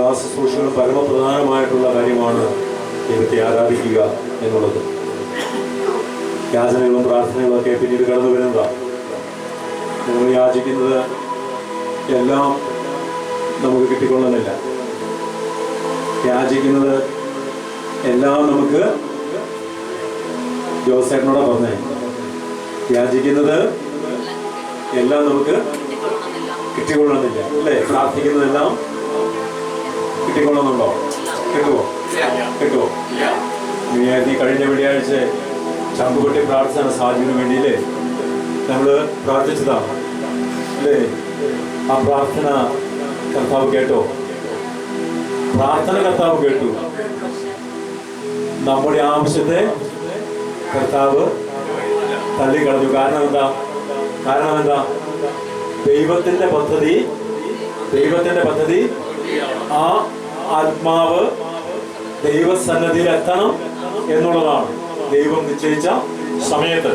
എല്ലാ ശുശ്രൂഷകളും പരമപ്രധാനമായിട്ടുള്ള കാര്യമാണ് ദൈവത്തെ ആരാധിക്കുക എന്നുള്ളത്. യാചനകളും പ്രാർത്ഥനകളും ഒക്കെ പിന്നീട് കടന്നു വരുന്നതാണ്. നമ്മൾ യാചിക്കുന്നത് എല്ലാം നമുക്ക് കിട്ടിക്കൊള്ളുന്നില്ല. യാചിക്കുന്നത് എല്ലാം നമുക്ക് ജോസേട്ടനോടാ പറഞ്ഞേ, യാചിക്കുന്നത് എല്ലാം നമുക്ക് കിട്ടിക്കൊള്ളുന്നില്ല അല്ലേ? പ്രാർത്ഥിക്കുന്നതെല്ലാം കിട്ടിക്കൊള്ളുന്നുണ്ടോ? കിട്ടുമോ? കഴിഞ്ഞ വെള്ളിയാഴ്ച ചമ്പുപൊട്ടി പ്രാർത്ഥന സാജുവിന് വേണ്ടിയില്ലേ നമ്മൾ പ്രാർത്ഥിച്ചതാണ് അല്ലേ? ആ പ്രാർത്ഥന കർത്താവ് കേട്ടോ? പ്രാർത്ഥന കർത്താവ് കേട്ടു. നമ്മുടെ ആവശ്യത്തെ കർത്താവ് തള്ളിക്കളഞ്ഞു. കാരണം എന്താ? ദൈവത്തിന്റെ പദ്ധതി ആ ആത്മാവ് ദൈവസന്നിധിയിൽ എത്തണം എന്നുള്ളതാണ്, ദൈവം നിശ്ചയിച്ച സമയത്ത്.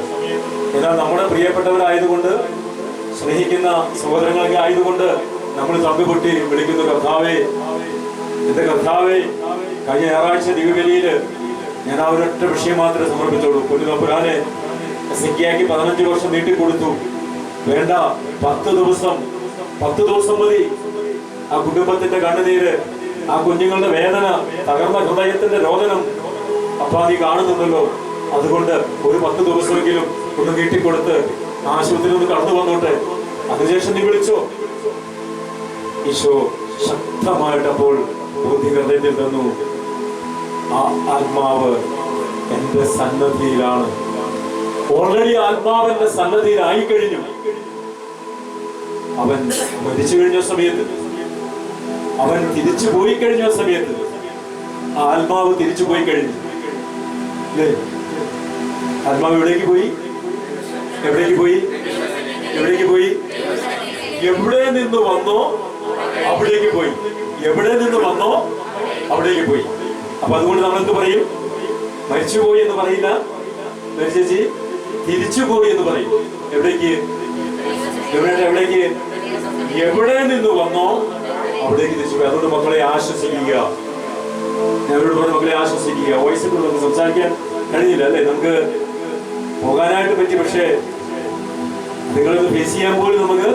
എന്നാൽ നമ്മുടെ പ്രിയപ്പെട്ടവരായതുകൊണ്ട്, സ്നേഹിക്കുന്ന സഹോദരങ്ങളൊക്കെ ആയതുകൊണ്ട് നമ്മൾ തമ്പിപൊട്ടി വിളിക്കുന്നു, കർത്താവേ, എന്റെ കർത്താവേ. കഴിഞ്ഞ ഞായറാഴ്ച ദിവ്യബലിയില് ഞാൻ ആ ഒരൊറ്റ വിഷയം മാത്രമേ സമർപ്പിച്ചുള്ളൂ. പൊന്നുതമ്പുരാനെ, എസെക്കിയാക്ക് 15 വർഷം നീട്ടിക്കൊടുത്തു. വേണ്ട, 10 ദിവസം മതി. ആ കുടുംബത്തിന്റെ കണ്ണുനീര്, ആ കുഞ്ഞുങ്ങളുടെ വേദന, തകർന്ന ഹൃദയത്തിന്റെ രോദനം അപ്പാ നീ കാണുന്നുണ്ടല്ലോ. അതുകൊണ്ട് ഒരു 10 ദിവസമെങ്കിലും ഒന്ന് നീട്ടിക്കൊടുത്ത് ആശുപത്രിയിൽ ഒന്ന് കടന്നു വന്നോട്ടെ. അതിനുശേഷം നീ വിളിച്ചോ. ഈശോ ശക്തമായിട്ടപ്പോൾ ബുദ്ധിഹൃദയത്തിൽ തന്നു. ആ ആത്മാവ് എന്റെ സന്നദ്ധിയിലാണ്. ഓൾറെഡി ആത്മാവന്റെ സന്നദ്ധിയിലായി കഴിഞ്ഞു. അവൻ മരിച്ചു കഴിഞ്ഞ സമയത്ത്, അവൻ തിരിച്ചു പോയി കഴിഞ്ഞ സമയത്ത്, ആ ആത്മാവ് തിരിച്ചു പോയി കഴിഞ്ഞു അല്ലേ? ആത്മാവ് എവിടേക്ക് പോയി? എവിടെ നിന്ന് വന്നോ അവിടേക്ക് പോയി. അപ്പൊ അതുകൊണ്ട് നമ്മൾ എന്ത് പറയും? മരിച്ചുപോയി എന്ന് പറയില്ല, മരിച്ചേച്ചി തിരിച്ചുപോയി എന്ന് പറയും. എവിടേക്ക്? എവിടെ നിന്ന് വന്നോ അവിടേക്ക് തിരിച്ചുപോയി. അതുകൊണ്ട് മക്കളെ ആശ്വസിക്കുക. ഞങ്ങളോട് പറഞ്ഞ മക്കളെ ആശ്വസിക്കുക. വോയിസിൽ നമുക്ക് സംസാരിക്കാൻ കഴിയില്ല അല്ലേ? നമുക്ക് പോകാനായിട്ട് പറ്റി, പക്ഷേ നിങ്ങളത് ഫേസ് ചെയ്യാൻ പോലും നമുക്ക്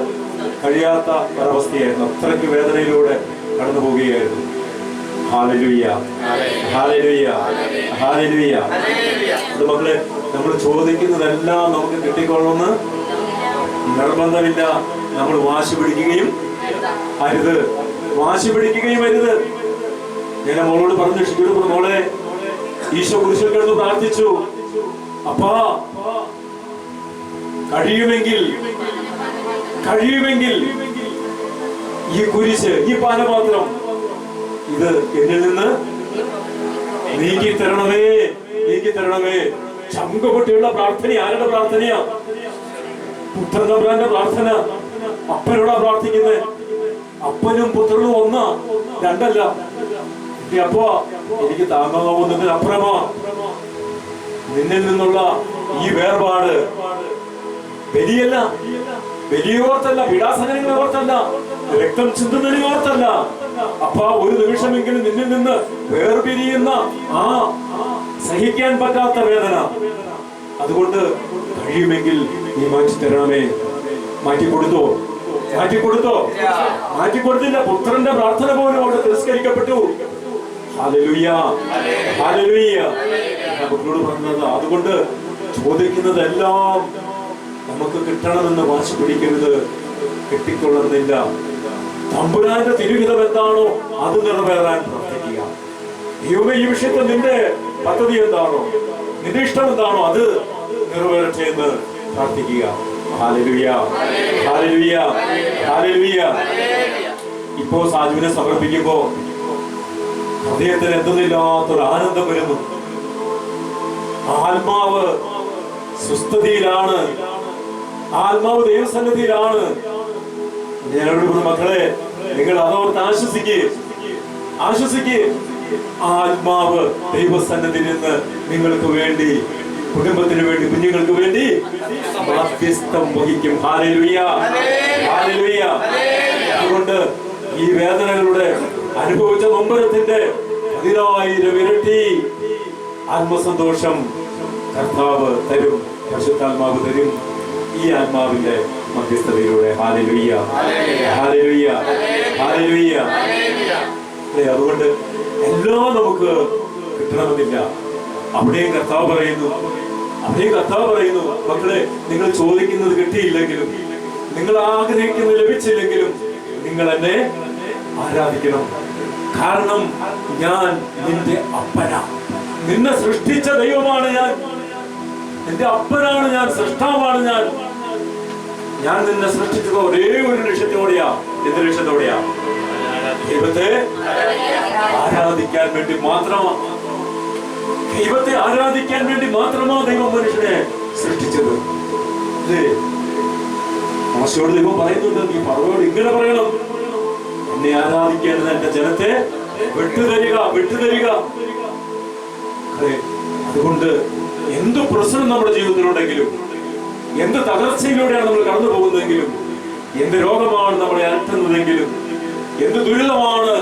കഴിയാത്ത ഒരവസ്ഥയായിരുന്നു. അത്രയ്ക്ക് വേദനയിലൂടെ കടന്നു പോവുകയായിരുന്നു. ഹല്ലേലൂയ. അത് മക്കളെ, നമ്മൾ ചോദിക്കുന്നതെല്ലാം നമുക്ക് കിട്ടിക്കൊള്ളുമെന്ന് നിർബന്ധമില്ല. നമ്മൾ വാശി പിടിക്കുകയും അരുത്. ഞാൻ മോളോട് പറഞ്ഞു, ഷിബിയോട്, മോളെ, ഈശോ കുരിശിൽ കിടന്ന് പ്രാർത്ഥിച്ചു, അപ്പാ കഴിയുമെങ്കിൽ ഈ കുരിശ്, ഈ പാനപാത്രം ഇത് എന്നിൽ നിന്ന് നീക്കി തരണമേ. ചങ്കുപൊട്ടിയുള്ള പ്രാർത്ഥന. ആരുടെ പ്രാർത്ഥനയാ? പുത്രന്റെ പ്രാർത്ഥന. അപ്പനോടാ പ്രാർത്ഥിക്കുന്നത്. അപ്പനും പുത്രനും ഒന്നാ, രണ്ടല്ല. അപ്പോ എനിക്ക് താങ്ങാവുന്നതിന് അപ്പുറമാ നിന്നിൽ നിന്നുള്ള ഈ വേർപാട്. വലിയോർത്തല്ല, പീഡാസഹനങ്ങളെ ഓർത്തല്ല, രക്തം ചിന്തുന്നതിനെ ഓർത്തല്ല. അപ്പ ഒരു നിമിഷമെങ്കിലും നിന്നിൽ നിന്ന് വേർപിരിയുന്ന ആ സഹിക്കാൻ പറ്റാത്ത വേദന. അതുകൊണ്ട് കഴിയുമെങ്കിൽ നീ മാറ്റി തരണമേ. മാറ്റിക്കൊടുത്തില്ല. പുത്രന്റെ പ്രാർത്ഥന പോലും അവിടെ തിരസ്കരിക്കപ്പെട്ടു. ഹല്ലേലൂയ. മക്കളോട് പറഞ്ഞത്. അതുകൊണ്ട് ചോദിക്കുന്നതെല്ലാം നമുക്ക് കിട്ടണമെന്ന് വാശി പിടിക്കരുത്. കിട്ടിക്കൊള്ളുന്നില്ല. തമ്പുരാന്റെ തിരുഹിതം എന്താണോ അത് നിറവേറാൻ പ്രാർത്ഥിക്കുക. ദൈവമേ, ഈ വിഷയത്തിൽ നിന്റെ പദ്ധതി എന്താണോ, നിന്റെ ഇഷ്ടം എന്താണോ അത് നിറവേറട്ടെ എന്ന് പ്രാർത്ഥിക്കുക. ഹല്ലേലൂയ. ഇപ്പോ സാജുവിനെ സമർപ്പിക്കുമ്പോ ഹൃദയത്തിന് എന്തെന്നില്ലാത്തൊരു ആനന്ദം വരുന്നു. ആത്മാവ് സുസ്ഥിതിയിലാണ്, ആത്മാവ് ദൈവസന്നിധിയിലാണ്. ഞാനോട് മക്കളെ, നിങ്ങൾ അതോർത്ത് ആശ്വസിക്ക്. ആത്മാവ് ദൈവസന്നിധിയിൽ നിന്ന് നിങ്ങൾക്ക് വേണ്ടി, കുടുംബത്തിന് വേണ്ടി, കുഞ്ഞുങ്ങൾക്ക് വേണ്ടി മധ്യസ്ഥം വഹിക്കും. ഹല്ലേലൂയ. അതുകൊണ്ട് ഈ വേദനകളുടെ അനുഭവിച്ച നൊമ്പരത്തിന്റെ 10,000 ഇരട്ടി ആത്മസന്തോഷം കർത്താവ് തരും, പരിശുദ്ധാത്മാവ് തരും ഈ ആത്മാവിന്റെ മധ്യസ്ഥതയിലൂടെ. Hallelujah, hallelujah, hallelujah. അതുകൊണ്ട് എല്ലാം നമുക്ക് കിട്ടണമെന്നില്ല. അവിടെയും കർത്താവ് പറയുന്നു, മക്കളെ, നിങ്ങൾ ചോദിക്കുന്നത് കിട്ടിയില്ലെങ്കിലും, നിങ്ങൾ ആഗ്രഹിക്കുന്നത് ലഭിച്ചില്ലെങ്കിലും നിങ്ങൾ എന്നെ ആരാധിക്കണം. കാരണം ഞാൻ നിന്റെ അപ്പനാണ്, നിന്നെ സൃഷ്ടിച്ച ദൈവമാണ് ഞാൻ, നിന്റെ അപ്പനാണ് ഞാൻ, സൃഷ്ടാവാണ് ഞാൻ. ഞാൻ നിന്നെ സൃഷ്ടിച്ചത് ഒരേ ഒരു ലക്ഷ്യത്തോടെയാ. എന്ത് ലക്ഷ്യത്തോടെയാ? ദൈവത്തെ ആരാധിക്കാൻ വേണ്ടി മാത്രമാണ്. ദൈവത്തെ ആരാധിക്കാൻ വേണ്ടി മാത്രമാണ് ദൈവം മനുഷ്യനെ സൃഷ്ടിച്ചത്. മോശയോട് ദൈവം പറയുന്നുണ്ട്, നീ ഫറവോട് ഇങ്ങനെ പറയണം, എന്നെ ആരാധിക്കേണ്ടത് എന്റെ ജനത്തെ വിട്ടുതരിക. അതുകൊണ്ട് എന്ത് പ്രശ്നം നമ്മുടെ ജീവിതത്തിലുണ്ടെങ്കിലും, എന്ത് തകർച്ചയിലൂടെയാണ് നമ്മൾ കടന്നു പോകുന്നതെങ്കിലും, എന്ത് രോഗമാണ് നമ്മളെ അലട്ടുന്നതെങ്കിലും, എന്ത് ദുരിതമാണ്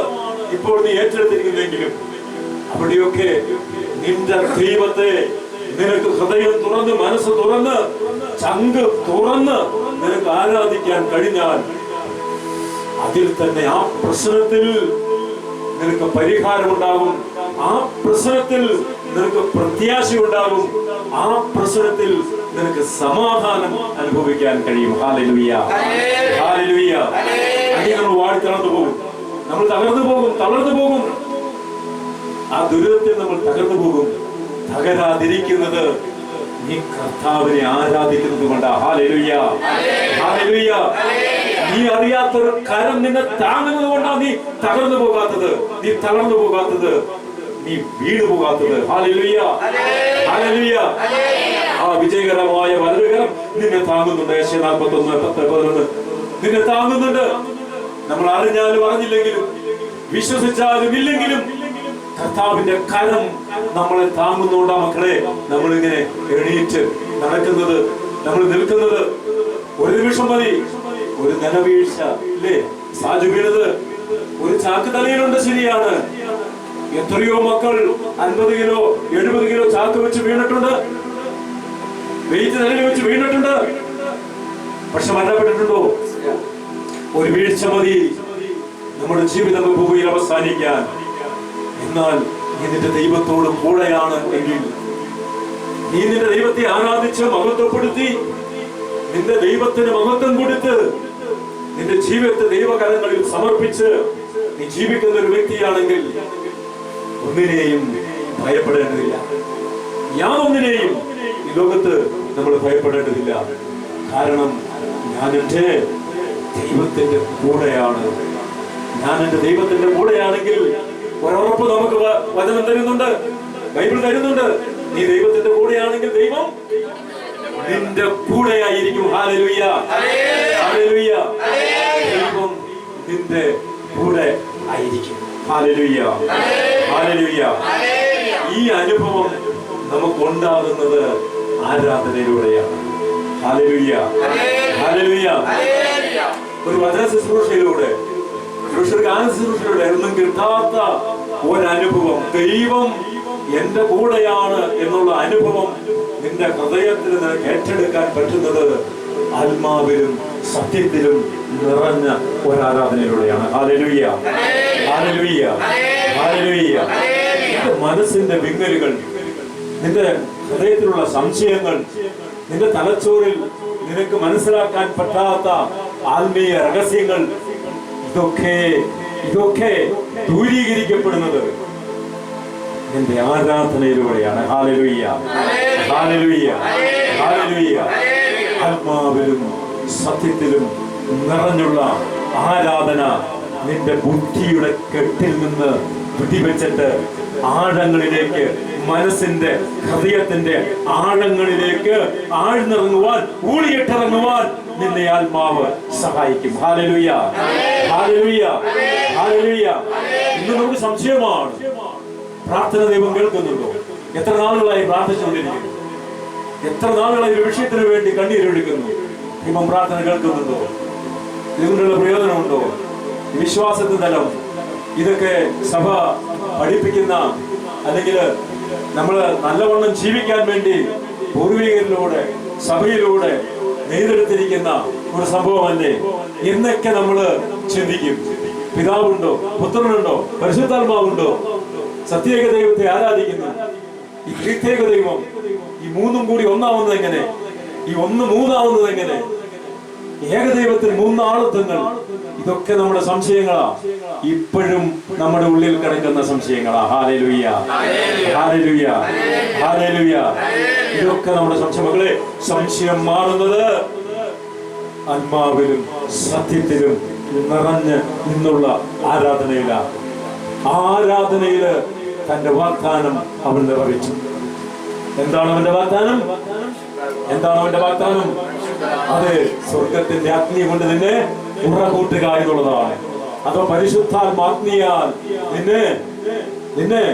ഇപ്പോൾ നീ ഏറ്റെടുത്തിരിക്കുന്നതെങ്കിലും, അവിടെയൊക്കെ നിന്റെ ദൈവത്തെ നിനക്ക് ഹൃദയം തുറന്ന്, മനസ്സ് തുറന്ന്, ചങ്ക് തുറന്ന് നിനക്ക് ആരാധിക്കാൻ കഴിഞ്ഞാൽ അതിൽ തന്നെ ആ പ്രശ്നത്തിൽ നിനക്ക് പരിഹാരമുണ്ടാകും, ആ പ്രശ്നത്തിൽ നിനക്ക് പ്രത്യാശ ഉണ്ടാകും, ആ പ്രശ്നത്തിൽ നിനക്ക് സമാധാനം അനുഭവിക്കാൻ കഴിയും. Hallelujah, hallelujah. അല്ലെങ്കിൽ നമ്മൾ വാടി തളർന്നു പോകും, നമ്മൾ തളർന്നു പോകും. ആ ദുരിതത്തിൽ നമ്മൾ തകർന്നു പോകും. തകരാതിരിക്കുന്നത് നീ കർത്താവിനെ ആരാധിക്കുന്നത് കൊണ്ടാ. Hallelujah, hallelujah. നീ അറിയാത്തൊരു കരം നിന്നെ താങ്ങുന്നത് കൊണ്ടാണ് നീ തകർന്നു പോകാത്തത്, നീ തളർന്നു പോകാത്തത്, നീ വീണു പോകാത്തത്. Hallelujah, hallelujah. ആ വിജയകരമായ വലതുകരം നിന്നെ താങ്ങുന്നുണ്ട്. യെശയ്യാ 41:10-11 നിന്നെ താങ്ങുന്നുണ്ട്. നമ്മൾ അറിഞ്ഞാലും അറിഞ്ഞില്ലെങ്കിലും, വിശ്വസിച്ചാലും ഇല്ലെങ്കിലും കർത്താവിന്റെ കരം നമ്മളെ താങ്ങുന്നുണ്ടാ. മക്കളെ, നമ്മളിങ്ങനെ എണീറ്റ് നടക്കുന്നത്, നമ്മൾ നിൽക്കുന്നത് ഒരു നിമിഷം മതി. ഒരു നിലവീഴ്ച ഇല്ലേ? സാജു വീണത് ഒരു ചാക്ക് തലയിലുണ്ട്, ശരിയാണ്. എത്രയോ മക്കൾ 50 കിലോ 70 കിലോ ചാക്ക് വെച്ച് വീണിട്ടുണ്ട്, വെയിറ്റ് തലയിൽ വെച്ച് വീണിട്ടുണ്ട്. പക്ഷെ മരണപ്പെട്ടിട്ടുണ്ടോ? ഒരു വീഴ്ച മതി നമ്മുടെ ജീവിതം ഭൂമിയിൽ അവസാനിക്കാൻ. എന്നാൽ നീ നിന്റെ ദൈവത്തോട് കൂടെയാണ് എങ്കിൽ, നീ നിന്റെ ദൈവത്തെ ആരാധിച്ച് മഹത്വപ്പെടുത്തി, നിന്റെ ദൈവത്തിന് മഹത്വം കൊടുത്ത്, നിന്റെ ജീവിതത്തെ ദൈവകരങ്ങളിൽ സമർപ്പിച്ച് നീ ജീവിക്കുന്ന ഒരു വ്യക്തിയാണെങ്കിൽ ഒന്നിനെയും ഭയപ്പെടേണ്ടതില്ല. യാതൊന്നിനെയും ഈ ലോകത്ത് നമ്മൾ ഭയപ്പെടേണ്ടതില്ല. കാരണം ഞാൻ എന്റെ ദൈവത്തിന്റെ കൂടെയാണ്. ഞാൻ എന്റെ ദൈവത്തിന്റെ കൂടെയാണെങ്കിൽ ഒരുറപ്പ് നമുക്ക് വചനം തരുന്നുണ്ട്, ബൈബിൾ തരുന്നുണ്ട്. നീ ദൈവത്തിന്റെ കൂടെയാണെങ്കിൽ ദൈവം നിന്റെ കൂടെയായിരിക്കും. Hallelujah, hallelujah. ദൈവം നിന്റെ കൂടെ ആയിരിക്കും. Hallelujah, hallelujah. ഈ അനുഭവം നമുക്ക് ഉണ്ടാകുന്നത് ആരാധനയിലൂടെയാണ്. Hallelujah, hallelujah. ഒരു വചന ശുശ്രൂഷയിലൂടെ, ഒന്നും കിട്ടാത്ത ഒരനുഭവം, ദൈവം എന്റെ കൂടെയാണ് എന്നുള്ള അനുഭവം നിന്റെ ഹൃദയത്തിൽ നിനക്ക് ഏറ്റെടുക്കാൻ പറ്റുന്നത് ആത്മാവിലും സത്യത്തിലും നിറഞ്ഞ ഒരാരാധനയിലൂടെയാണ്. Hallelujah, hallelujah, hallelujah. നിന്റെ മനസ്സിന്റെ വിങ്ങലുകൾ, നിന്റെ ഹൃദയത്തിലുള്ള സംശയങ്ങൾ, നിന്റെ തലച്ചോറിൽ നിനക്ക് മനസ്സിലാക്കാൻ പറ്റാത്ത ആത്മീയ രഹസ്യങ്ങൾ, ഇതൊക്കെ ദൂരീകരിക്കപ്പെടുന്നത് നിന്റെ ആരാധനയിലൂടെയാണ്. Hallelujah, hallelujah, hallelujah. ആത്മാവിലും സത്യത്തിലും നിറഞ്ഞുള്ള ആരാധന നിന്റെ ബുദ്ധിയുടെ കെട്ടിൽ നിന്ന് പിടിവെച്ചിട്ട് ആഴങ്ങളിലേക്ക്, മനസ്സിന്റെ ഹൃദയത്തിന്റെ ആഴങ്ങളിലേക്ക് ആഴ്ന്നിറങ്ങുവാൻ, ഊളിയിട്ടിറങ്ങുവാൻ നിന്നെ ആത്മാവ് സഹായിക്കും. Hallelujah, hallelujah, hallelujah. ഇന്ന് നമുക്ക് സംശയമാണ്, പ്രാർത്ഥന ദൈവം കേൾക്കുന്നുണ്ടോ? എത്ര നാളുകളായി പ്രാർത്ഥിച്ചുകൊണ്ടിരിക്കുന്നു? എത്ര നാളുകളായി ഒരു വിഷയത്തിന് വേണ്ടി കണ്ണീരൊഴുക്കുന്നു? ദൈവം പ്രാർത്ഥന കേൾക്കുന്നുണ്ടോ? ഇതുകൊണ്ടുള്ള പ്രയോജനമുണ്ടോ? വിശ്വാസത്തിന്റെ തലം ഇതൊക്കെ സഭ പഠിപ്പിക്കുന്ന, അല്ലെങ്കിൽ നമ്മൾ നല്ലവണ്ണം ജീവിക്കാൻ വേണ്ടി പൂർവികരിലൂടെ സഭയിലൂടെ നെയ്തെടുത്തിരിക്കുന്ന ഒരു സംഭവമല്ലേ എന്നൊക്കെ നമ്മൾ ചിന്തിക്കും. പിതാവുണ്ടോ, പുത്രനുണ്ടോ, പരിശുദ്ധാത്മാവുണ്ടോ, സത്യേക ദൈവത്തെ ആരാധിക്കുന്നു. ഈ ത്രിത്യേക ദൈവം ഈ മൂന്നും കൂടി ഒന്നാവുന്നത് എങ്ങനെ? ഈ ഒന്ന് മൂന്നാവുന്നത് എങ്ങനെ? ഏകദൈവത്തിൽ മൂന്നാളത്വങ്ങൾ, ഇതൊക്കെ നമ്മുടെ സംശയങ്ങളാ, ഇപ്പോഴും നമ്മുടെ ഉള്ളിൽ കിടക്കുന്ന സംശയങ്ങളാ. Hallelujah, hallelujah, hallelujah. ഇതൊക്കെ നമ്മുടെ സംശയം. മക്കളെ, സംശയം മാറുന്നത് ആത്മാവിലും സത്യത്തിലും നിറഞ്ഞ് നിന്നുള്ള ആരാധനയിലാണ്. ആരാധനയില് തന്റെ വാഗ്ദാനം അവൻ നിറവേറ്റും. എന്താണ് അവന്റെ വാഗ്ദാനം? എന്താണ് അവന്റെ വാഗ്ദാനം? അത് സ്വർഗത്തിന്റെ അഗ്നി കൊണ്ട് നിന്നെ ഉറകൂട്ടുക എന്നുള്ളതാണ്. അതോ പരിശുദ്ധാത്മാഗ്നിയാൽ നിന്നെ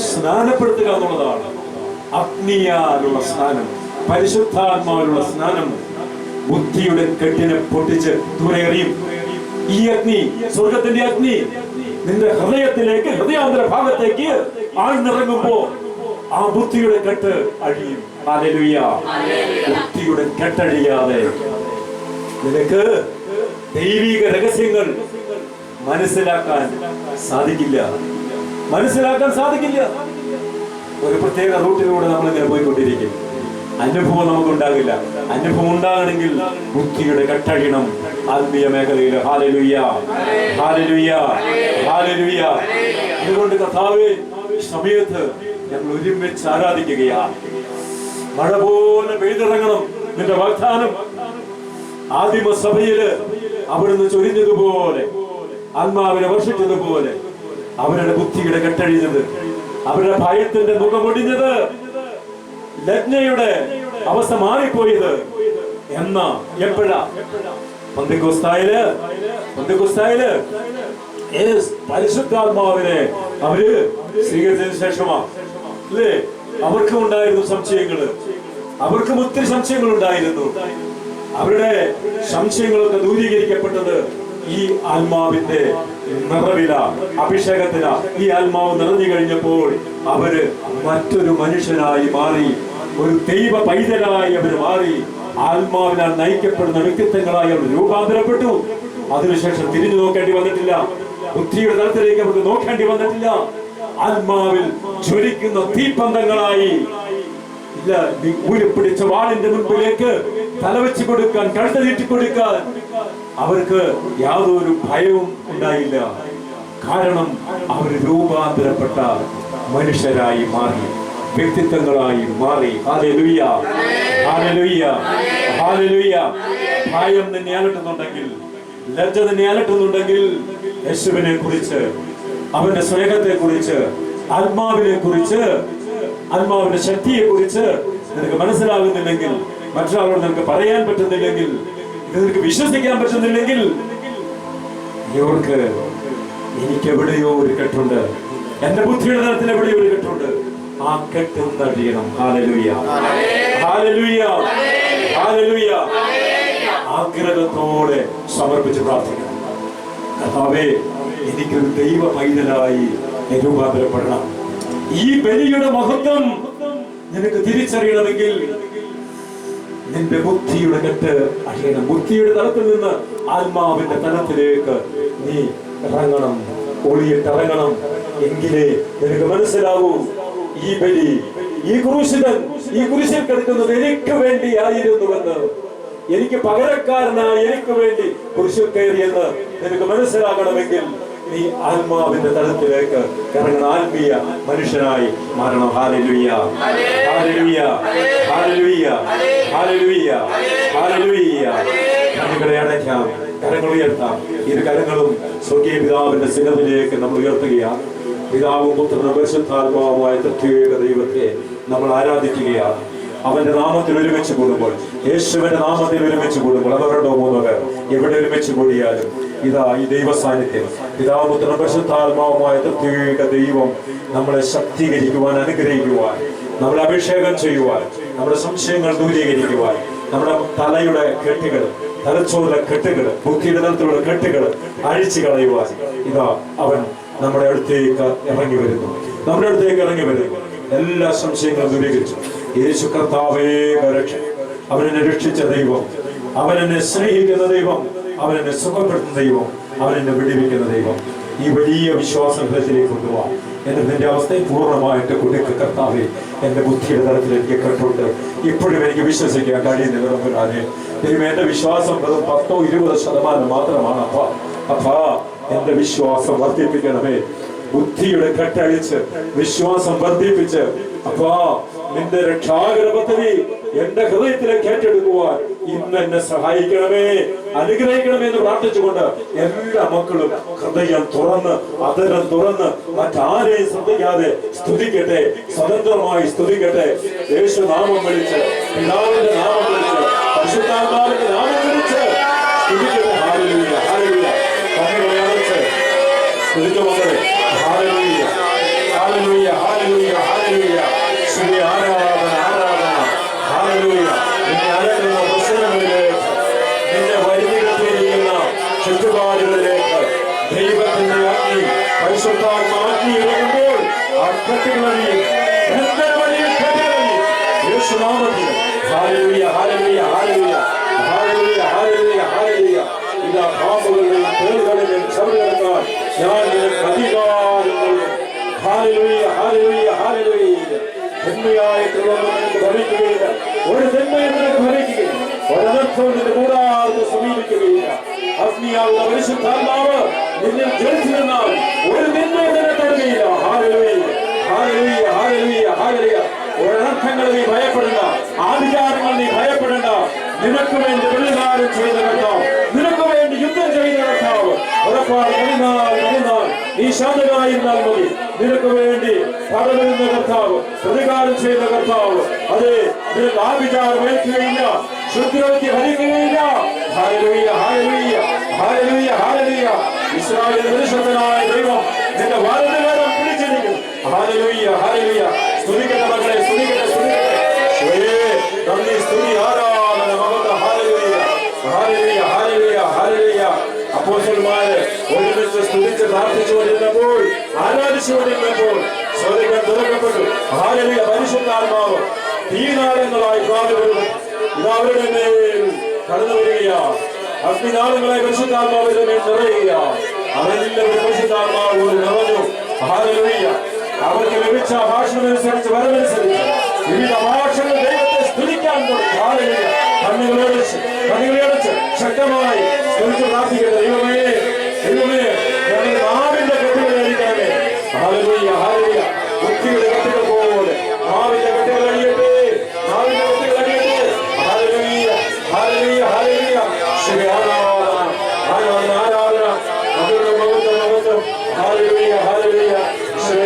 സ്നാനപ്പെടുത്തുക എന്നുള്ളതാണ്. അഗ്നിയാലുള്ള സ്നാനം, പരിശുദ്ധാത്മാവിലുള്ള സ്നാനം ബുദ്ധിയുടെ കെട്ടിനെ പൊട്ടിച്ച് ദൂരെ എറിയും. ഈ അഗ്നി, സ്വർഗത്തിന്റെ അഗ്നി നിന്റെ ഹൃദയത്തിലേക്ക്, ഹൃദയാന്തര ഭാഗത്തേക്ക് ആഴ്ന്നിറങ്ങുമ്പോ ആ ബുദ്ധിയുടെ കെട്ട് അഴിയും. ഹല്ലേലൂയ. ബുദ്ധിയുടെ കെട്ടഴിയാതെ നിനക്ക് ദൈവിക രഹസ്യങ്ങൾ മനസ്സിലാക്കാൻ സാധിക്കില്ല. ഒരു പ്രത്യേക റൂട്ടിലൂടെ നമ്മൾ ഇങ്ങനെ പോയിക്കൊണ്ടിരിക്കും. അനുഭവം നമുക്കുണ്ടാകില്ല. അനുഭവം ഉണ്ടാകണമെങ്കിൽ ബുദ്ധിയുടെ കെട്ടഴിയണം ആത്മീയ മേഖലയിൽ. Hallelujah, hallelujah, hallelujah. അതുകൊണ്ട് കർത്താവേ, സമയത്ത് ഞങ്ങൾ ഒരുമിച്ച് ആരാധിക്കുകയാ. മഴ പോലെ പെയ്തിറങ്ങണം നിന്റെ വാഗ്ദാനം. ആദിമ സഭയില് അവിടുന്ന് ചൊരിഞ്ഞതുപോലെ, ആത്മാവിനെ വർഷിച്ചതുപോലെ അവരുടെ ബുദ്ധിയുടെ കെട്ടഴിഞ്ഞത്, അവരുടെ ഭയത്തിന്റെ മുഖമൊടിഞ്ഞത്, ലജ്ഞയുടെ അവസ്ഥ മാറിപ്പോയത് എന്നാ? എപ്പോഴാ? പെന്തക്കോസ്തായില് പരിശുദ്ധാത്മാവിനെ അവര് സ്വീകരിച്ചതിന് ശേഷമാ അല്ലേ? അവർക്കും ഉണ്ടായിരുന്നു സംശയങ്ങള്, അവർക്കും ഒത്തിരി സംശയങ്ങൾ ഉണ്ടായിരുന്നു. അവരുടെ സംശയങ്ങളൊക്കെ ദൂരീകരിക്കപ്പെട്ടത് ഈ ആത്മാവിന്റെ നിറവില, അഭിഷേകത്തില. ഈ ആത്മാവ് നിറഞ്ഞു കഴിഞ്ഞപ്പോൾ അവര് മറ്റൊരു മനുഷ്യനായി മാറി, ഒരു ദൈവ പൈതലായി അവര് മാറി, ആത്മാവിനാൽ നയിക്കപ്പെടുന്ന വ്യക്തിത്വങ്ങളായി അവർ രൂപാന്തരപ്പെട്ടു. അതിനുശേഷം തിരിഞ്ഞു നോക്കേണ്ടി വന്നിട്ടില്ല, ബുദ്ധിയുടെ തലത്തിലേക്ക് അവർക്ക് നോക്കേണ്ടി വന്നിട്ടില്ല. ആത്മാവിൽ ജ്വലിക്കുന്ന തീപ്പന്തങ്ങളായി, ഇല്ല ഊരിപ്പിടിച്ച വാളിന്റെ മുൻപിലേക്ക് തലവെച്ച് കൊടുക്കാൻ, കഴുത്ത് നീട്ടി കൊടുക്കാൻ അവർക്ക് യാതൊരു ഭയവും ഉണ്ടായില്ല. കാരണം അവർ രൂപാന്തരപ്പെട്ട മനുഷ്യരായി മാറി, വ്യക്തിത്വങ്ങളായി മാറി. Hallelujah, hallelujah, hallelujah. ഭയം നിന്നെ അലട്ടുന്നുണ്ടെങ്കിൽ, ലജ്ജ നിന്നെ അലട്ടുന്നുണ്ടെങ്കിൽ, യേശുവിനെ കുറിച്ച്, അവന്റെ സ്നേഹത്തെ കുറിച്ച്, ആത്മാവിനെ കുറിച്ച്, ആത്മാവിന്റെ ശക്തിയെ കുറിച്ച് നിനക്ക് മനസ്സിലാകുന്നില്ലെങ്കിൽ, മറ്റൊരാളോട് നിനക്ക് പറയാൻ പറ്റുന്നില്ലെങ്കിൽ, നിനക്ക് വിശ്വസിക്കാൻ പറ്റുന്നില്ലെങ്കിൽ, ഇവർക്ക് എനിക്ക് എവിടെയോ ഒരു കെട്ടുണ്ട്, എന്റെ ബുദ്ധിയുടെ തലത്തിൽ എവിടെയോ ഒരു കെട്ടുണ്ട്. ആ കെട്ട് തടിയണം. Hallelujah, hallelujah, hallelujah. ആഗ്രഹത്തോടെ സമർപ്പിച്ച് പ്രാർത്ഥിക്കണം. കർത്താവേ, എനിക്കൊരു ദൈവ പൈതലായി രൂപാന്തരപ്പെടണം. ഈ ബലിയുടെ മഹത്വം നിനക്ക് തിരിച്ചറിയണമെങ്കിൽ നിന്റെ ബുദ്ധിയുടെ കെട്ട് അഴിയണം. ബുദ്ധിയുടെ തലത്തിൽ നിന്ന് ആത്മാവിന്റെ തലത്തിലേക്ക് നീ ഇറങ്ങണം, ഒളിയിട്ടിറങ്ങണം. എങ്കിലേ നിനക്ക് മനസ്സിലാവൂ, ഈ ബലി, ഈ കുരിശിൽ കിടക്കുന്നത് എനിക്ക് വേണ്ടിയായിരുന്നുവെന്ന്, എനിക്ക് പകരക്കാരനായി എനിക്ക് വേണ്ടി കുരിശിൽ കയറിയെന്ന് നിനക്ക് മനസ്സിലാകണമെങ്കിൽ നീ ആത്മാവിന്റെ തലത്തിലേക്ക് ഇറങ്ങണം, ആത്മീയ മനുഷ്യനായി മാറണം. Hallelujah, hallelujah, hallelujah, hallelujah, hallelujah. കണ്ണുകളെ അടയ്ക്കാം, കരങ്ങൾ ഉയർത്താം. ഇരു കരങ്ങളും സ്വർഗീയ പിതാവിന്റെ സിനത്തിലേക്ക് നമ്മൾ ഉയർത്തുകയാണ്. പിതാവും പുത്രനും പരിശുദ്ധാത്മാവുമായ ത്രിത്വൈക ദൈവത്തെ നമ്മൾ ആരാധിക്കുകയാണ്. അവന്റെ നാമത്തിൽ ഒരുമിച്ച് കൂടുമ്പോൾ, യേശുവിന്റെ നാമത്തിൽ ഒരുമിച്ച് കൂടുമ്പോൾ, അവരുടെ മൂന്നോ പേർ എവിടെ ഒരുമിച്ച് കൂടിയാലും ഇതാ ഈ ദൈവ സാന്നിധ്യം, പിതാവും പുത്രനും പരിശുദ്ധാത്മാവുമായ ത്രിത്വൈക ദൈവം നമ്മളെ ശക്തീകരിക്കുവാൻ, അനുഗ്രഹിക്കുവാൻ, നമ്മളെ അഭിഷേകം ചെയ്യുവാൻ, നമ്മുടെ സംശയങ്ങൾ ദൂരീകരിക്കുവാൻ, നമ്മുടെ തലയുടെ കെട്ടുകൾ, തലച്ചോറിലെ കെട്ടുകൾ, ബുദ്ധിയുടെ തലത്തിലുള്ള കെട്ടുകൾ അഴിച്ചു കളയുവാൻ ഇതാ അവൻ നമ്മുടെ അടുത്തേക്ക് ഇറങ്ങി വരുന്നു. നമ്മുടെ അടുത്തേക്ക് ഇറങ്ങി വരുന്നു. എല്ലാ സംശയങ്ങളും ദൂരീകരിച്ചു. യേശു കർത്താവേ രക്ഷ. അവനെന്നെ രക്ഷിച്ച ദൈവം, അവനെന്നെ സ്നേഹിക്കുന്ന ദൈവം, അവനെന്നെ സുഖപ്പെടുത്തുന്ന ദൈവം, അവനെന്നെ വിടിവിക്കുന്ന ദൈവം. ഈ വലിയ വിശ്വാസത്തിലേക്ക് കൊണ്ടുപോകാം. എന്റെ അവസ്ഥയെ പൂർണ്ണമായിട്ട് കൊടുക്ക കർത്താവേ. എന്റെ ബുദ്ധിയുടെ തലത്തിൽ എനിക്ക് കേട്ടുണ്ട്. ഇപ്പോഴും എനിക്ക് വിശ്വസിക്കാൻ കഴിയുന്നില്ല തമ്പുരാനെ. ദൈവം എന്റെ വിശ്വാസം വെറും 10-20% മാത്രമാണ്. അപ്പാ എന്റെ വിശ്വാസം വർദ്ധിപ്പിക്കണമേ. ബുദ്ധിയുടെ കെട്ടഴിച്ച് വിശ്വാസം വർദ്ധിപ്പിച്ച് അപ്പാ നിന്റെ രക്ഷാകര പദ്ധതി എന്റെ ഹൃദയത്തിലേക്ക് ഏറ്റെടുക്കുവാൻ ഇന്ന് എന്നെ സഹായിക്കണമേ, അനുഗ്രഹിക്കണമേ എന്ന് പ്രാർത്ഥിച്ചുകൊണ്ട് എല്ലാ മക്കളും ഹൃദയം തുറന്ന് അതരം തുറന്ന് മറ്റാരെയും ശ്രദ്ധിക്കാതെ സ്തുതിക്കട്ടെ, സ്വതന്ത്രമായി സ്തുതിക്കട്ടെ. യേശുനാമം വിളിച്ച്, പിതാവിന്റെ നാമം വിളിച്ച്, പരിശുദ്ധാത്മാവിന്റെ നാമം വിളിച്ച് സ്തുതിക്കട്ടെ. Hallelujah, hallelujah. കണ്ണുകളെ അടച്ച് സ്തുതിച്ചു മക്കളെ. Hallelujah, hallelujah, hallelujah, hallelujah. ശ്രീ ആരാധന, ആരാധന. ഹല്ലേലൂയ. നിന്നെ അലട്ടുന്ന പ്രശ്നങ്ങളിലേക്ക്, നിന്നെ വരികെട്ടിയിരിക്കുന്ന ചുറ്റുപാടുകളിലേക്ക് ദൈവത്തിന്റെ അഗ്നി, പരിശുദ്ധാത്മാഗ്നി ഇറങ്ങുമ്പോൾ ആ കെട്ടുകളി യേശുനാമത്തിൽ. Hallelujah, hallelujah, hallelujah, hallelujah, hallelujah, hallelujah. ഇതാ പാമ്പുകളുടെയും തേളുകളുടെയും ചവിടുകളെടുക്കാൻ ഞാൻ നിനക്ക് അധികാരം നൽകും. Hallelujah, hallelujah, hallelujah. തിന്മയായിട്ടുള്ളതൊന്നും നിനക്ക് ഭവിക്കുകയില്ല. ഒരു തിന്മയും നിനക്ക് ഭവിക്കുകയില്ല. ഒരനർത്ഥവും നിന്റെ കൂടാതെ സമീപിക്കുകയില്ല. അഗ്നിയാവുന്ന പരിശുദ്ധാത്മാവ് നിന്നിൽ ജനിച്ചു നിന്നാൽ ഒരു തിന്മയും നിന്നെ തൊടുകയില്ല. Hallelujah, hallelujah, hallelujah, hallelujah. ഒരനർത്ഥങ്ങൾ നീ ഭയപ്പെടേണ്ട, ആധികാരങ്ങൾ നീ ഭയപ്പെടേണ്ട. നിനക്ക് വേണ്ടി പ്രതികാരം ചെയ്ത കർത്താവ്, നിനക്ക് വേണ്ടി യുദ്ധം ചെയ്ത കർത്താവ് ഉറപ്പാണ്. നീ ശാന്തനായിരുന്നാൽ മതി. നിനക്ക് വേണ്ടി പടവരുന്ന കർത്താവ്, പ്രതികാരം ചെയ്ത കർത്താവ്, അതെ നിനക്ക് ആഭിചാരം ഏൽക്കുകയില്ല, ശുദ്ധിക്ക് ഭരിക്കുകയില്ല. Hallelujah, hallelujah, hallelujah, hallelujah. Israel പരിശുദ്ധനായ ദൈവം നിന്റെ വലതുകരം പിടിച്ചിരിക്കും. Hallelujah, hallelujah. സ്തുതിക്കട്ടെ മക്കളെ, സ്തുതിക്കട്ടെ, സ്തുതിക്കട്ടെ. നന്ദി, സ്തുതി, ആരാധന, മഹത്വം. Hallelujah, hallelujah, hallelujah, hallelujah. അപ്പോസ്തലന്മാര് ഒരുമിച്ച് സ്തുതിച്ച് പ്രാർത്ഥിച്ചുകൊണ്ടിരുന്നപ്പോൾ, ആരാധിച്ചുകൊണ്ടിരുന്നപ്പോൾ സ്വർഗ്ഗം തുറക്കപ്പെട്ടു. ഹല്ലേലൂയ. പരിശുദ്ധാത്മാവ് തീനാളങ്ങളായി പ്രാപിക്കുന്നു. ഇത് അവരുടെ മേൽ കടന്നു വരികയാണ്. അഗ്നിനാളങ്ങളെ പരിശുദ്ധാത്മാവിന്റെ മേൽ നിറയുക. അവരെല്ലാവരും പരിശുദ്ധാത്മാവ് നിറഞ്ഞു. ഹല്ലേലൂയ. അവർക്ക് ലഭിച്ച ഭാഷണമനുസരിച്ച് വരമനുസരിച്ച് വിവിധ ഭാഷകൾ ദൈവത്തെ സ്തുതിക്കാൻ തുടങ്ങി. ഹല്ലേലൂയ. കണ്ണുകളടച്ച് ശക്തമായി സ്തുതിച്ച് പ്രാർത്ഥിക്കട്ടെ. ദൈവമേ, ദൈവമേ, ഞങ്ങളുടെ നാവിന്റെ കെട്ടുകൾ അഴിക്കണമേ. Hallelujah, hallelujah. ബുദ്ധിയുടെ കെട്ടുകൾ പോലെ നാവിന്റെ കെട്ടുകൾ അഴിയട്ടെ, നാവിന്റെ കെട്ടുകൾ അഴിയട്ടെ. Hallelujah, hallelujah, hallelujah. ശ്രീ ആരാധന, ആരാധന, ആരാധന. മഹത്വം, മഹത്വം, മഹത്വം. Hallelujah, hallelujah. ശ്രീ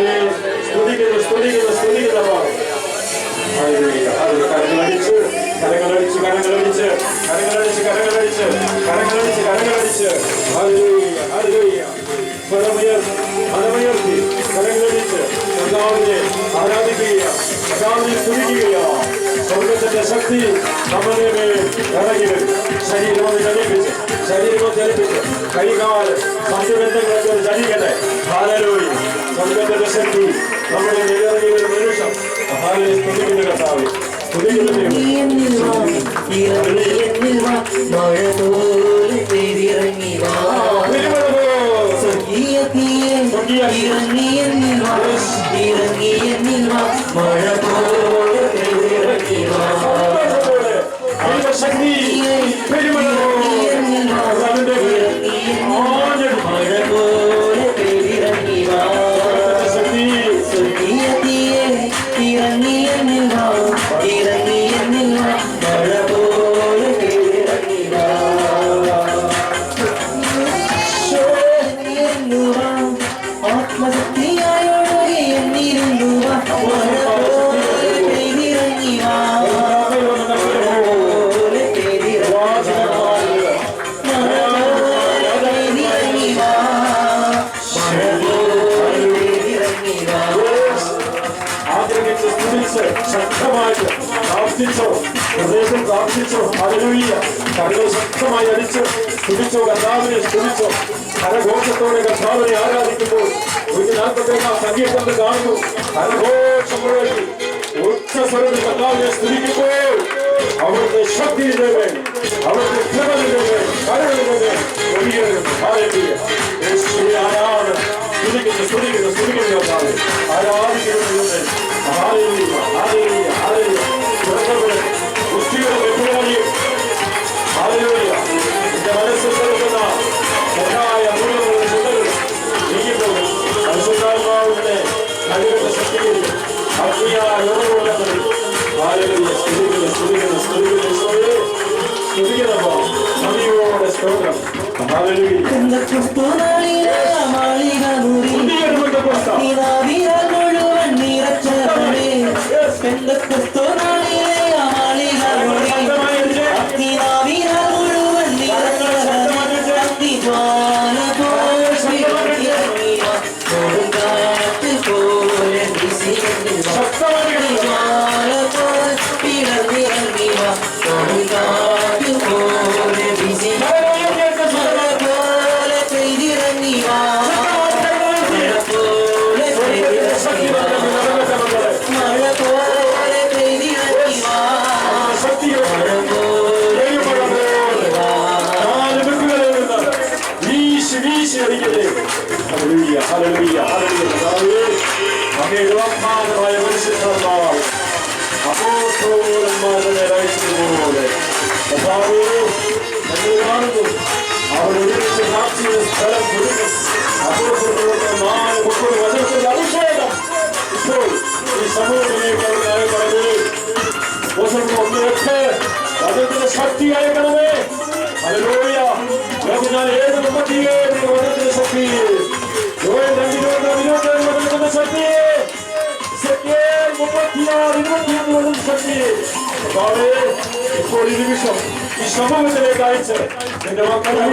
സ്തുതിക്കുന്നു, സ്തുതിക്കുന്നു, സ്തുതിക്കുന്നു. Hallelujah, hallelujah. കരങ്ങളടിച്ച്, കരങ്ങളടിച്ച്, കരങ്ങളടിച്ച്, കരങ്ങളടിച്ച്, കരങ്ങളടിച്ച്, കരങ്ങളടിച്ച്, കരങ്ങളടിച്ച്. Hallelujah, hallelujah. മനമുയർത്തി കരങ്ങളടിച്ച് കർത്താവിനെ ആരാധിക്കുകയാണ്, കർത്താവിനെ സ്തുതിക്കുകയാണ്. സ്വർഗ്ഗത്തിന്റെ ശക്തി നമ്മുടെ മേൽ ഇറങ്ങി വരും. ശരീരം ചലിപ്പിച്ച്, ശരീരം ചലിപ്പിച്ച്, കൈകാല് മറ്റുബന്ധങ്ങളൊക്കെ ചലിക്കട്ടെ. ഹല്ലേലൂയ. സ്വർഗ്ഗത്തിന്റെ ശക്തി നമ്മുടെ മേൽ ഇറങ്ങി വരുന്ന നിമിഷം ഹല്ലേലൂയ. സ്തുതിക്കുന്ന കർത്താവേ, സ്തുതിക്കുന്ന ശക്തമായിട്ട് പ്രാർത്ഥിച്ചോ, ഹൃദയത്തിൽ പ്രാർത്ഥിച്ചോ. ഹല്ലേലൂയ. കരകൾ ശക്തമായി അടിച്ച് സ്തുതിച്ചോ, കർത്താവിനെ സ്തുതിച്ചോ. കരഘോഷത്തോടെ കർത്താവിനെ ആരാധിക്കുമ്പോൾ 147 സങ്കീർത്തനത്തിൽ കാണുന്നു. കരഘോഷം മുഴക്കി ഉച്ചസ്വരത്തിൽ കർത്താവിനെ സ്തുതിക്കുമ്പോൾ അവിടുത്തെ ശക്തിയുടെ മേൽ, അവിടുത്തെ കൃപയുടെ മേൽ, കരുണയുടെ മേൽ ഒഴുകിയിറങ്ങുന്നു. ഹല്ലേലൂയ. യേശുവേ ആരാധന. സ്തുതിക്കുന്നു കർത്താവേ. ആരാധിക്കുന്നു. Hallelujah hallelujah hallelujah. പുസ്തികയുടെ വെപ്പുകാരിയും ഹല്ലേലൂയ. എന്റെ മനസ്സിൽ നൽകുന്ന പൊന്നായ മൂലമുള്ള ചിന്തകൾ നീങ്ങിപ്പോകും. പരിശുദ്ധാത്മാവിന്റെ കഴിവുള്ള ശക്തിയിൽ ആത്മീയമായ ഉറവുള്ളവർ ഹല്ലേലൂയ. സ്തുതിക്കുന്നപ്പോ നദിയോടെ സ്തോത്രം. ഹല്ലേലൂയ. ശക്തി അയക്കണമേ. ഹല്ലേലൂയ. ഞാൻ ഏത് മുമ്പത്തിയെ ശക്തി ഇപ്പോൾ ഈ നിമിഷം ഈ സമൂഹത്തിലേക്ക് അയച്ച് എന്റെ മക്കളെ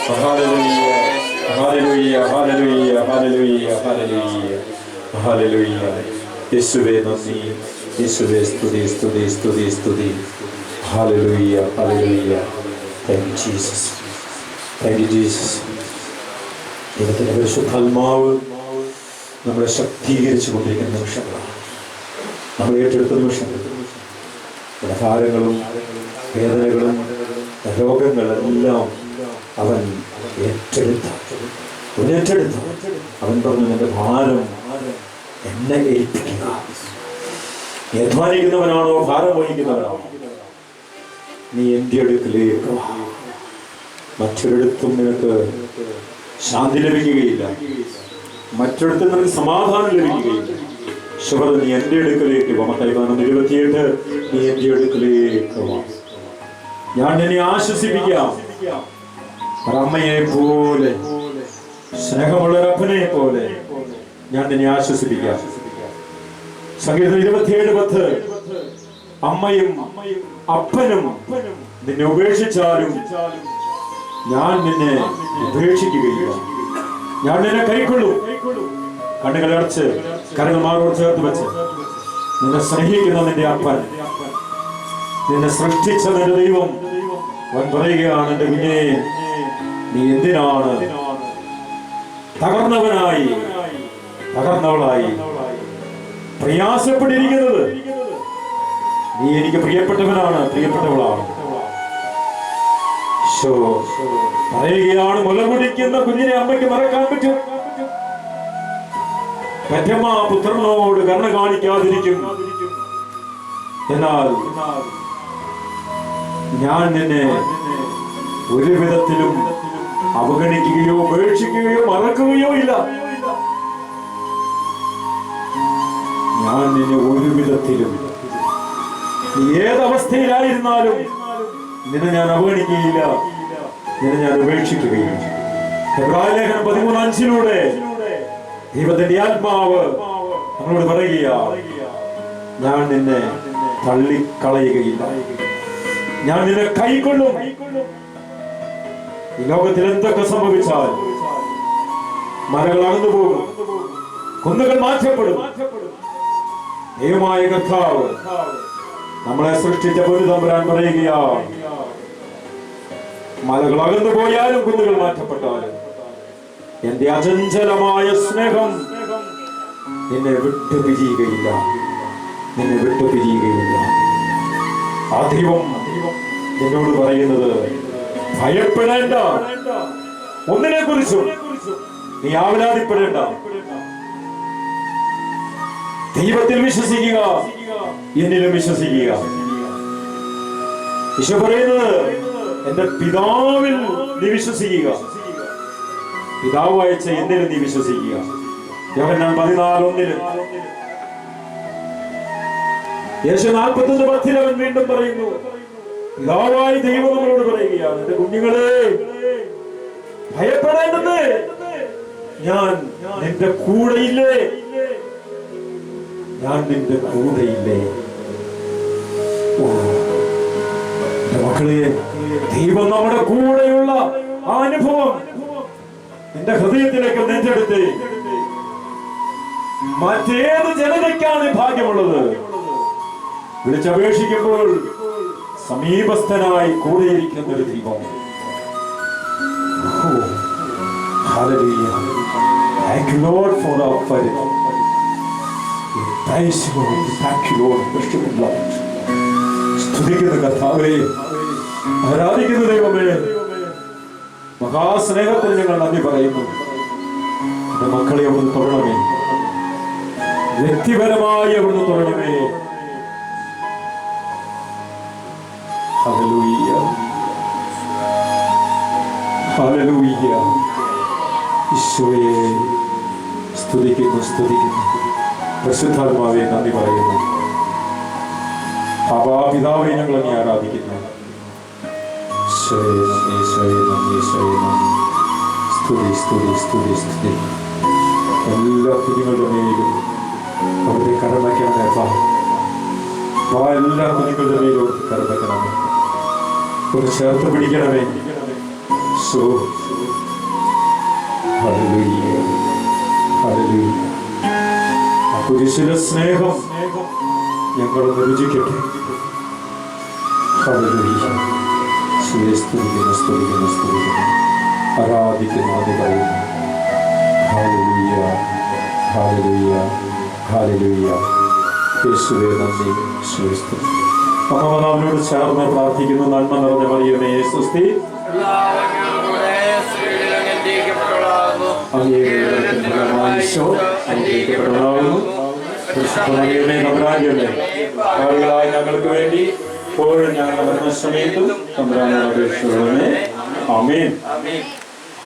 Hallelujah, hallelujah, hallelujah, hallelujah. Hallelujah. യേശുവേ നന്ദി, യേശുവേ സ്തുതി, സ്തുതി, സ്തുതി, സ്തുതി. Hallelujah, hallelujah. Thank you Jesus, thank you Jesus. ദൈവത്തിന്റെ പരിശുദ്ധാത്മാവ് നമ്മളെ ശക്തീകരിച്ചു കൊണ്ടിരിക്കുന്ന നിമിഷങ്ങളാണ്, നമ്മൾ ഏറ്റെടുത്ത നിമിഷങ്ങൾ. നമ്മുടെ ഭാരങ്ങളും വേദനകളും രോഗങ്ങളെല്ലാം അവൻ ഏറ്റെടുത്തു. അവൻ പറഞ്ഞു, നിന്റെ ഭാരം എന്നെ ഏൽപ്പിക്കുക. നീ അധ്വാനിക്കുന്നവനാണോ, ഭാരം വഹിക്കുന്നവനാണോ, നീ എൻ്റെ അടുക്കിലേക്ക് വാ. മറ്റൊരിടത്തും നിനക്ക് ശാന്തി ലഭിക്കുകയില്ല, മറ്റൊരിടത്തും നിനക്ക് സമാധാനം ലഭിക്കുകയില്ല. ശുഭ, നീ എൻ്റെ അടുക്കിലേക്ക് വാ. മത്തായി 28, നീ എൻ്റെ അടുക്കിലേക്ക് വാ. ഞാൻ നിന്നെ ആശ്വസിപ്പിക്കാം. ഒരമ്മയെ പോലെ, സ്നേഹമുള്ള ഒരപ്പനെ പോലെ ഞാൻ നിന്നെ ആശ്വസിപ്പിക്കാം. സംഗീതം 27:10, അമ്മയും അപ്പനും നിന്നെ ഉപേക്ഷിച്ചാലും ഞാൻ നിന്നെ ഉപേക്ഷിക്കുകയില്ല. ഞാൻ നിന്നെ കൈക്കൊള്ളും. കണ്ണുകളടച്ച് കരങ്ങൾ മാറോട് ചേർത്ത് വെച്ച്, നിന്നെ സ്നേഹിക്കുന്ന നിന്റെ അപ്പൻ, നിന്നെ സൃഷ്ടിച്ച നിന്റെ ദൈവം അവൻ പറയുകയാണ്, എന്റെ കുഞ്ഞേ, നീ എന്തിനാണ് തകർന്നവനായി തകർന്നവളായി പ്രയാസപ്പെട്ടിരിക്കുന്നത്? നീ എനിക്ക് പ്രിയപ്പെട്ടവനാണ്, പ്രിയപ്പെട്ടവളാണ്. പറയുകയാണ്, മുല കുടിക്കുന്ന കുഞ്ഞിനെ അമ്മയ്ക്ക് മറക്കാൻ പറ്റും? പെറ്റമ്മ പുത്രനോട് കരുണ കാണിക്കാതിരിക്കും. എന്നാൽ ഞാൻ നിന്നെ ഒരു വിധത്തിലും അവഗണിക്കുകയോ ഉപേക്ഷിക്കുകയോ മറക്കുകയോ ഇല്ല. ഞാൻ നിന്നെ ഒരു വിധത്തിലും, നീ ഏതവസ്ഥയിലായിരുന്നാലും നിന്നെ ഞാൻ അവഗണിക്കുകയില്ല, നിന്നെ ഞാൻ ഉപേക്ഷിക്കുകയില്ല. എബ്രായലേഖനം 13:5 ദൈവത്തിന്റെ ആത്മാവ് നമ്മളോട് പറയുക, ഞാൻ നിന്നെ തള്ളിക്കളയുകയില്ല, ഞാൻ നിന്നെ കൈക്കൊള്ളും. ഈ ലോകത്തിൽ എന്തൊക്കെ സംഭവിച്ചാൽ മരങ്ങൾ അകന്നു പോകും, കുന്നുകൾ മാറ്റപ്പെടും. ദൈവമായ കർത്താവ് നമ്മളെ സൃഷ്ടിച്ച പൊരുതമ്പുരാൻ പറയുകയാ, മലകൾ അകന്നു പോയാലും കുന്നുകൾ മാറ്റപ്പെട്ടാലും എന്റെ അചഞ്ചലമായ സ്നേഹം നിന്നെ വിട്ടുപിരിയുകയില്ല, നിന്നെ വിട്ടുപിരിയുകയില്ല. ആ ദൈവം എന്നോട് പറയുന്നത്, ഭയപ്പെടേണ്ട, ഒന്നിനെ കുറിച്ചും നീ ആവലാതിപ്പെടേണ്ട. ദൈവത്തിൽ വിശ്വസിക്കുക, എന്നിലും വിശ്വസിക്കുക. ഈശോ പറയുന്നത്, എന്റെ പിതാവിൽ നീ വിശ്വസിക്കുക, പിതാവ് അയച്ച എന്നിലും നീ വിശ്വസിക്കുക. യോഹന്നാൻ 14:1. യേശു 41:10 അവൻ വീണ്ടും പറയുന്നു, പിതാവായി ദൈവം നമ്മളോട് പറയുകയാണ്, എന്റെ കുഞ്ഞുങ്ങളെ ഭയപ്പെടേണ്ടത്, ഞാൻ നിന്റെ കൂടെയില്ലേ, ഞാൻ നിന്റെ കൂടെയില്ലേ. മക്കളെ, ദൈവം നമ്മുടെ കൂടെയുള്ള ആ അനുഭവം നിന്റെ ഹൃദയത്തിലേക്ക് നെഞ്ചെടുത്ത്, മറ്റേത് ജനതയ്ക്കാണ് ഭാഗ്യമുള്ളത്? വിളിച്ചപേക്ഷിക്കുമ്പോൾ സമീപസ്ഥനായി കൂടെയിരിക്കുന്ന ഒരു ദൈവം. Thank you Lord for our faith. Praise you Lord. Thank you Lord. സ്തുതിക്കുന്ന കർത്താവേ, ആരാധിക്കുന്ന ദൈവമേ, മഹാസ്നേഹത്തിൽ ഞങ്ങൾ നന്ദി പറയുന്നു. എന്റെ മക്കളെ അവിടുന്ന് തൊഴണമേ, വ്യക്തിപരമായി അവിടുന്ന് തൊഴണമേ. Hallelujah, hallelujah. ഈശോയെ സ്തുതിക്കുന്നു, സ്തുതിക്കുന്നു. പരിശുദ്ധാത്മാവേ നന്ദി പറയുന്നു. പിതാവേ ഞങ്ങൾ അങ്ങേ ആരാധിക്കുന്നു. ഈശോയെ നന്ദി, ഈശോയെ നന്ദി, ഈശോയെ നന്ദി. സ്തുതി, സ്തുതി, സ്തുതി, സ്തുതി. എല്ലാ കുഞ്ഞുങ്ങളുടെ മേലും അവിടുത്തെ കരുണയ്ക്കണമേ. എല്ലാ കുഞ്ഞുങ്ങളുടെ മേലും കരുണയ്ക്കണമേ. ഒന്ന് ചേർത്ത് പിടിക്കണമേ. ഹല്ലേലൂയ, ഹല്ലേലൂയ, കുരിശിലെ സ്നേഹം ഞങ്ങളൊന്ന് രുചിക്കട്ടെ. ആരാധിക്കുന്നു, അത് പറയുന്നു. Hallelujah, hallelujah, hallelujah. യേശുവേ നന്ദി, സ്തുതി. അമ്മ നമ്മളോട് ചേർന്ന് പ്രാർത്ഥിക്കുന്നു. നന്മ നിറഞ്ഞ മറിയമേ സ്വസ്തി, ഞങ്ങൾക്ക് വേണ്ടി ഇപ്പോഴും ഞങ്ങൾ മരണ സമയത്തും തമ്പുരാനോട് അപേക്ഷിച്ചുകൊള്ളണമേ. ആമേൻ.